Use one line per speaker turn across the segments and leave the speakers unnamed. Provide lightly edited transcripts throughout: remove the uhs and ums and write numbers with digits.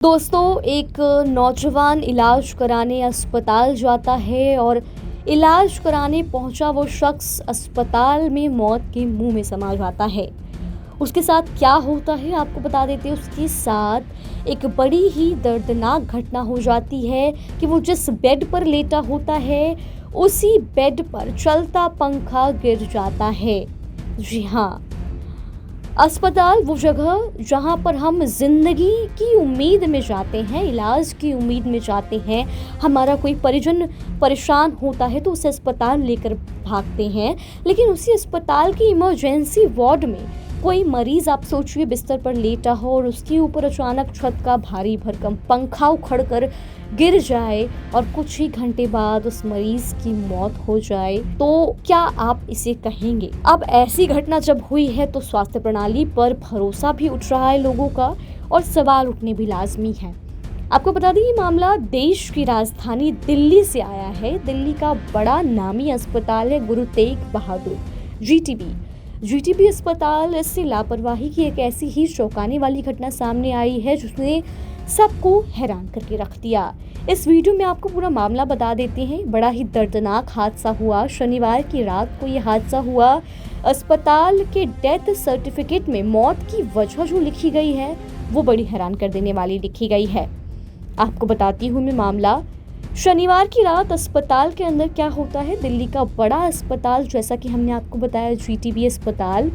दोस्तों, एक नौजवान इलाज कराने अस्पताल जाता है और इलाज कराने पहुंचा वो शख्स अस्पताल में मौत के मुंह में समा जाता है। उसके साथ क्या होता है आपको बता देते हैं। उसके साथ एक बड़ी ही दर्दनाक घटना हो जाती है कि वो जिस बेड पर लेटा होता है उसी बेड पर चलता पंखा गिर जाता है। जी हाँ, अस्पताल वो जगह जहाँ पर हम जिंदगी की उम्मीद में जाते हैं, इलाज की उम्मीद में जाते हैं। हमारा कोई परिजन परेशान होता है तो उसे अस्पताल लेकर भागते हैं, लेकिन उसी अस्पताल की इमरजेंसी वार्ड में कोई मरीज, आप सोचिए, बिस्तर पर लेटा हो और उसके ऊपर अचानक छत का भारी भरकम पंखा उखड़कर गिर जाए और कुछ ही घंटे बाद उस मरीज की मौत हो जाए, तो क्या आप इसे कहेंगे? अब ऐसी घटना जब हुई है तो स्वास्थ्य प्रणाली पर भरोसा भी उठ रहा है लोगों का और सवाल उठने भी लाजमी है। आपको बता दें, ये मामला देश की राजधानी दिल्ली से आया है। दिल्ली का बड़ा नामी अस्पताल है गुरु तेग बहादुर जीटीबी अस्पताल। इससे लापरवाही की एक ऐसी ही चौंकाने वाली घटना सामने आई है जिसने सबको हैरान करके रख दिया। इस वीडियो में आपको पूरा मामला बता देते हैं। बड़ा ही दर्दनाक हादसा हुआ शनिवार की रात को। ये हादसा हुआ अस्पताल के डेथ सर्टिफिकेट में मौत की वजह जो लिखी गई है वो बड़ी हैरान कर देने वाली लिखी गई है। आपको बताती हूँ मैं मामला। शनिवार की रात अस्पताल के अंदर क्या होता है। दिल्ली का बड़ा अस्पताल, जैसा कि हमने आपको बताया, जीटीबी अस्पताल।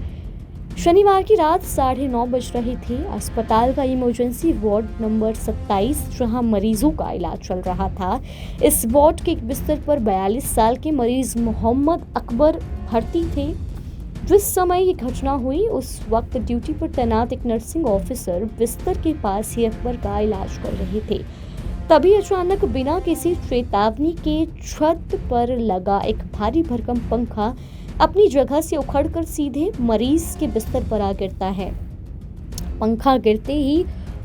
शनिवार की रात 9:30 बज रही थी। अस्पताल का इमरजेंसी वार्ड नंबर 27, जहां मरीजों का इलाज चल रहा था, इस वार्ड के एक बिस्तर पर 42 साल के मरीज मोहम्मद अकबर भर्ती थे। जिस समय ये घटना हुई उस वक्त ड्यूटी पर तैनात एक नर्सिंग ऑफिसर बिस्तर के पास ही अकबर का इलाज कर रहे थे। तभी अचानक बिना किसी चेतावनी के छत पर लगा एक भारी भरकम पंखा अपनी जगह से उखड़कर सीधे मरीज के बिस्तर पर आ गिरता है। पंखा गिरते ही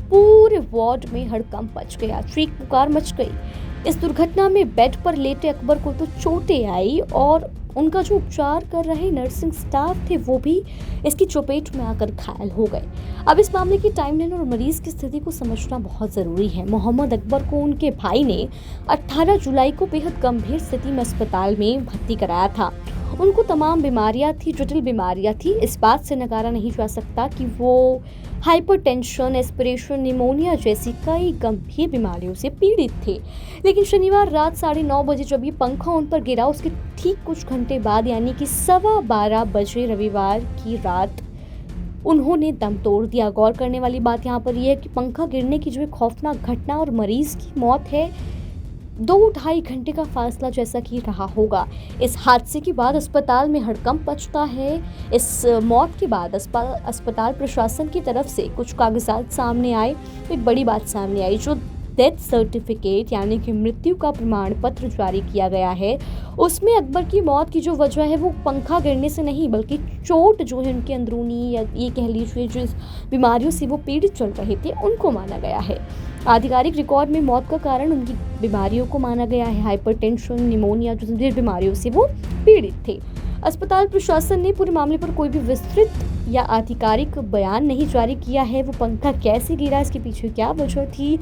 पूरे वार्ड में हड़कंप मच गया, चीख पुकार मच गई। इस दुर्घटना में बेड पर लेटे अकबर को तो चोटें आई और उनका जो उपचार कर रहे नर्सिंग स्टाफ थे वो भी इसकी चपेट में आकर घायल हो गए। अब इस मामले की टाइमलाइन और मरीज की स्थिति को समझना बहुत ज़रूरी है। मोहम्मद अकबर को उनके भाई ने 18 जुलाई को बेहद गंभीर स्थिति में अस्पताल में भर्ती कराया था। उनको तमाम बीमारियां थी, जटिल बीमारियां थी। इस बात से नकारा नहीं जा सकता कि वो हाइपरटेंशन, एस्पिरेशन, निमोनिया जैसी कई गंभीर बीमारियों से पीड़ित थे। लेकिन शनिवार रात 9:30 बजे जब ये पंखा उन पर गिरा, उसके ठीक कुछ घंटे बाद यानी कि 12:15 बजे रविवार की रात उन्होंने दम तोड़ दिया। गौर करने वाली बात यहाँ पर यह है कि पंखा गिरने की जो एक खौफनाक घटना और मरीज की मौत है, 2-2.5 घंटे का फासला जैसा कि रहा होगा। इस हादसे के बाद अस्पताल में हड़कंप मचता है। इस मौत के बाद अस्पताल प्रशासन की तरफ से कुछ कागजात सामने आए। एक बड़ी बात सामने आई, जो डेथ सर्टिफिकेट यानी कि मृत्यु का प्रमाण पत्र जारी किया गया है, उसमें अकबर की मौत की जो वजह है वो पंखा गिरने से नहीं बल्कि चोट जो है उनके अंदरूनी, या ये कह लीजिए जिस बीमारियों से वो पीड़ित चल रहे थे उनको माना गया है। आधिकारिक रिकॉर्ड में मौत का कारण उनकी बीमारियों को माना गया है, हाइपरटेंशन, निमोनिया, जो जिन बीमारियों से वो पीड़ित थे। अस्पताल प्रशासन ने पूरे मामले पर कोई भी विस्तृत या आधिकारिक बयान नहीं जारी किया है। वो पंखा कैसे गिरा, इसके पीछे क्या वजह थी,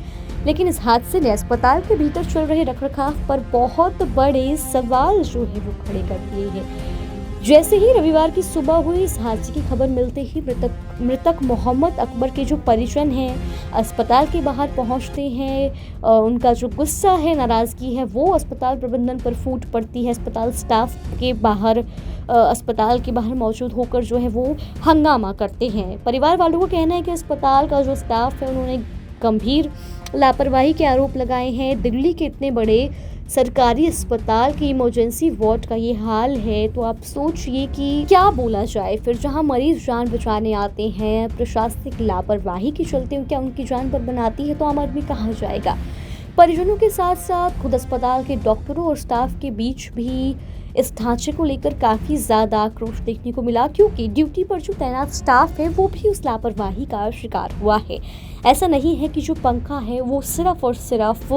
लेकिन इस हादसे ने अस्पताल के भीतर चल रहे रखरखाव पर बहुत बड़े सवाल जो है वो खड़े कर दिए हैं। जैसे ही रविवार की सुबह हुई, इस हादसे की खबर मिलते ही मृतक मोहम्मद अकबर के जो परिजन हैं अस्पताल के बाहर पहुंचते हैं। उनका जो गुस्सा है, नाराज़गी है, वो अस्पताल प्रबंधन पर फूट पड़ती है। अस्पताल के बाहर मौजूद होकर जो है वो हंगामा करते हैं। परिवार वालों का कहना है कि अस्पताल का जो स्टाफ है उन्होंने गंभीर लापरवाही के आरोप लगाए हैं। दिल्ली के इतने बड़े सरकारी अस्पताल की इमरजेंसी वार्ड का ये हाल है, तो आप सोचिए कि क्या बोला जाए फिर। जहां मरीज जान बचाने आते हैं, प्रशासनिक लापरवाही के चलते क्या उनकी जान पर बनाती है, तो आम आदमी कहाँ जाएगा। परिजनों के साथ साथ खुद अस्पताल के डॉक्टरों और स्टाफ के बीच भी इस ढांचे को लेकर काफ़ी ज़्यादा आक्रोश देखने को मिला, क्योंकि ड्यूटी पर जो तैनात स्टाफ है वो भी उस लापरवाही का शिकार हुआ है। ऐसा नहीं है कि जो पंखा है वो सिर्फ और सिर्फ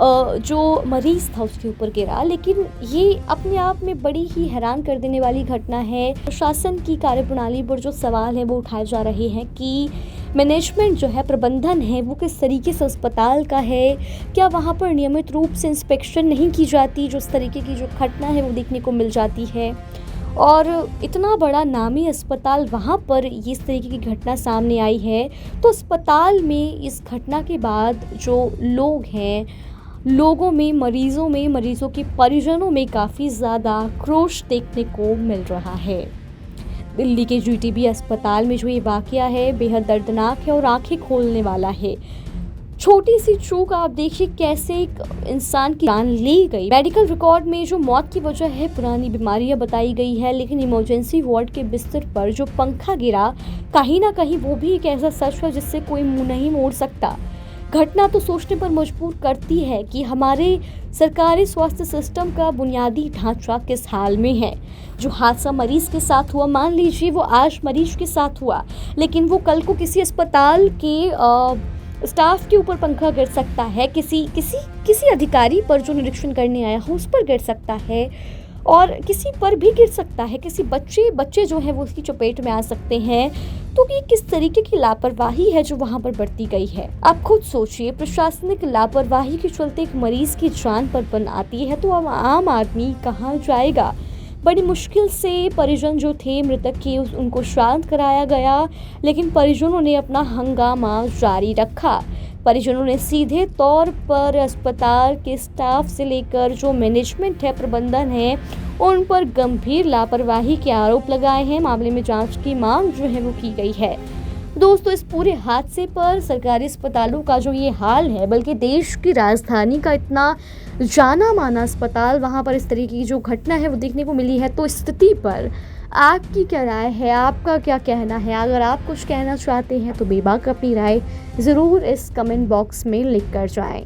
जो मरीज था उसके ऊपर गिरा, लेकिन ये अपने आप में बड़ी ही हैरान कर देने वाली घटना है। प्रशासन की कार्यप्रणाली पर जो सवाल है वो उठाए जा रहे हैं कि मैनेजमेंट जो है, प्रबंधन है, वो किस तरीके से अस्पताल का है, क्या वहाँ पर नियमित रूप से इंस्पेक्शन नहीं की जाती, जो इस तरीके की जो घटना है वो देखने को मिल जाती है। और इतना बड़ा नामी अस्पताल, वहाँ पर ये इस तरीके की घटना सामने आई है, तो अस्पताल में इस घटना के बाद जो लोग हैं, लोगों में, मरीज़ों के परिजनों में काफ़ी ज़्यादा आक्रोश देखने को मिल रहा है। दिल्ली के जीटीबी अस्पताल में जो ये वाक़या है बेहद दर्दनाक है और आंखें खोलने वाला है। छोटी सी चूक, आप देखिए कैसे एक इंसान की जान ली गई। मेडिकल रिकॉर्ड में जो मौत की वजह है पुरानी बीमारियां बताई गई है, लेकिन इमरजेंसी वार्ड के बिस्तर पर जो पंखा गिरा, कहीं ना कहीं वो भी एक ऐसा सच है जिससे कोई मुंह नहीं मोड़ सकता। घटना तो सोचने पर मजबूर करती है कि हमारे सरकारी स्वास्थ्य सिस्टम का बुनियादी ढांचा किस हाल में है। जो हादसा मरीज के साथ हुआ, मान लीजिए वो आज मरीज के साथ हुआ, लेकिन वो कल को किसी अस्पताल के स्टाफ के ऊपर पंखा गिर सकता है, किसी अधिकारी पर जो निरीक्षण करने आया हो उस पर गिर सकता है, और किसी पर भी गिर सकता है, किसी बच्चे जो हैं वो उसकी चपेट में आ सकते हैं। तो ये किस तरीके की लापरवाही है जो वहाँ पर बरती गई है। आप खुद सोचिए, प्रशासनिक लापरवाही के चलते एक मरीज की जान पर बन आती है तो अब आम आदमी कहाँ जाएगा। बड़ी मुश्किल से परिजन जो थे मृतक के, उनको शांत कराया गया, लेकिन परिजनों ने अपना हंगामा जारी रखा। परिजनों ने सीधे तौर पर अस्पताल के स्टाफ से लेकर जो मैनेजमेंट है, प्रबंधन है, उन पर गंभीर लापरवाही के आरोप लगाए हैं। मामले में जांच की मांग जो है वो की गई है। दोस्तों, इस पूरे हादसे पर सरकारी अस्पतालों का जो ये हाल है, बल्कि देश की राजधानी का इतना जाना माना अस्पताल, वहाँ पर इस तरीके की जो घटना है वो देखने को मिली है, तो इस स्थिति पर आपकी क्या राय है, आपका क्या कहना है? अगर आप कुछ कहना चाहते हैं तो बेबाक अपनी राय ज़रूर इस कमेंट बॉक्स में लिख कर जाएं।